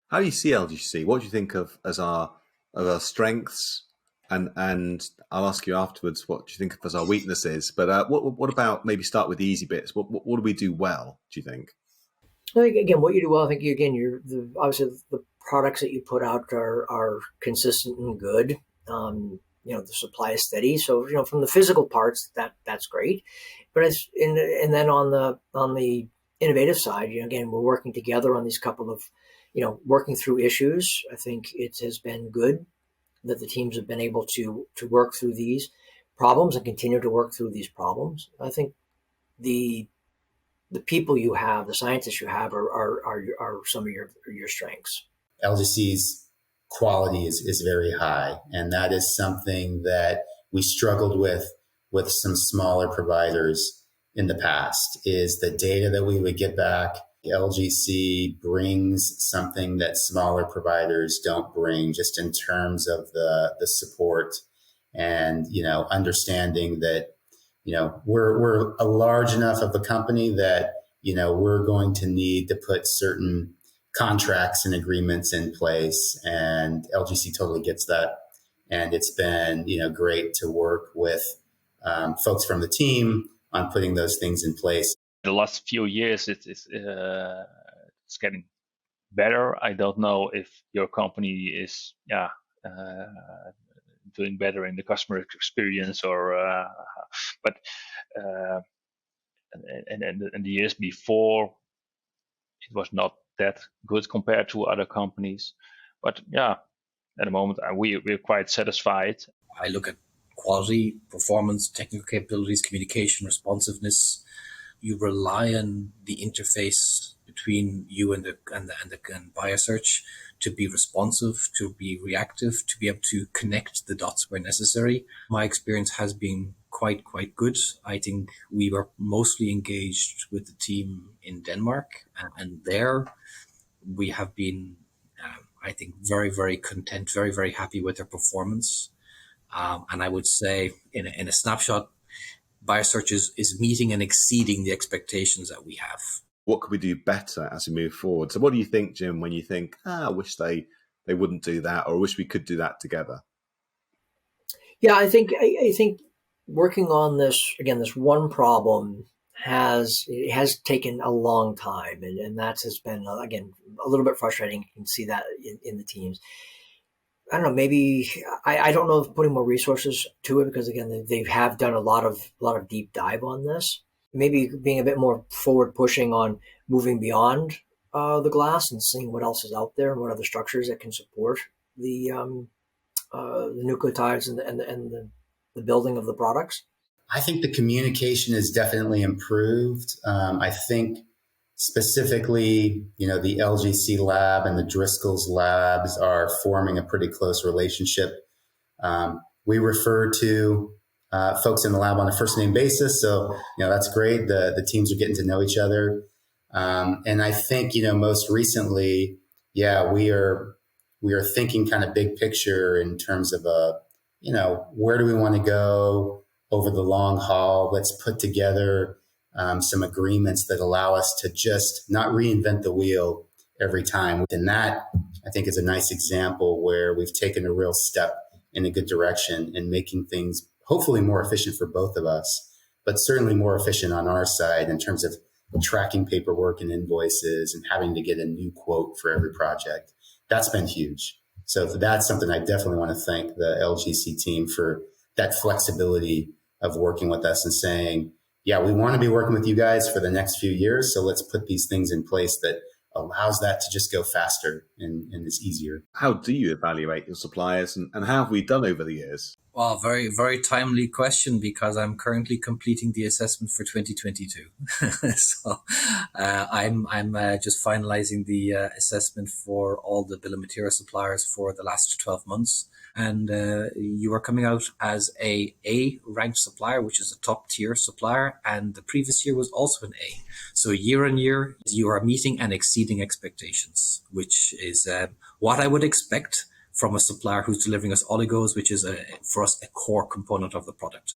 How do you see LGC? What do you think of our strengths? And I'll ask you afterwards what do you think of as our weaknesses. But what about maybe start with the easy bits? What do we do well? Do you think? I think again, what you do well, I think again, obviously the products that you put out are consistent and good. The supply is steady, so from the physical parts that's great. But and then on the innovative side, again, we're working together on these couple of working through issues. I think it has been good that the teams have been able to work through these problems and continue to work through these problems. I think the the people you have, the scientists you have, are some of your strengths. LGC's quality is very high, and that is something that we struggled with some smaller providers in the past. Is the data that we would get back. LGC brings something that smaller providers don't bring, just in terms of the support and understanding that we're a large enough of a company that we're going to need to put certain contracts and agreements in place, and LGC totally gets that. And it's been great to work with folks from the team on putting those things in place. The last few years, it's getting better. I don't know if your company is doing better in the customer experience, or but and the years before, it was not that good compared to other companies. But yeah, at the moment we're quite satisfied. I look at quality, performance, technical capabilities, communication, responsiveness. You rely on the interface between you and the biosearch to be responsive, to be reactive, to be able to connect the dots where necessary. My experience has been quite good. I think we were mostly engaged with the team in Denmark, and there we have been, I think, very content, very happy with their performance. And I would say, in a snapshot, biosearch is meeting and exceeding the expectations that we have. What could we do better as we move forward? So what do you think, Jim, when you think, I wish they wouldn't do that, or I wish we could do that together? Yeah, I think working on this one problem has taken a long time, and that has been again a little bit frustrating. You can see that in the teams. I don't know, maybe I don't know if putting more resources to it, because again they have done a lot of deep dive on this. Maybe being a bit more forward pushing on moving beyond the glass and seeing what else is out there and what other structures that can support the nucleotides and the building of the products. I think the communication is definitely improved. I think specifically, the LGC lab and the Driscoll's labs are forming a pretty close relationship. We refer to folks in the lab on a first name basis. So, that's great. The teams are getting to know each other. And I think, most recently, we are thinking kind of big picture in terms of, where do we want to go over the long haul? Let's put together some agreements that allow us to just not reinvent the wheel every time. And that, I think, is a nice example where we've taken a real step in a good direction and making things hopefully more efficient for both of us, but certainly more efficient on our side in terms of tracking paperwork and invoices and having to get a new quote for every project. That's been huge. So that's something I definitely want to thank the LGC team for, that flexibility of working with us and saying, we want to be working with you guys for the next few years. So let's put these things in place that allows that to just go faster and is easier. How do you evaluate your suppliers, and how have we done over the years? Well, very timely question, because I'm currently completing the assessment for 2022. So I'm just finalizing the assessment for all the bill of material suppliers for the last 12 months. And you are coming out as a ranked supplier, which is a top tier supplier. And the previous year was also an A. So year on year, you are meeting and exceeding expectations, which is what I would expect from a supplier who's delivering us oligos, which is for us a core component of the product.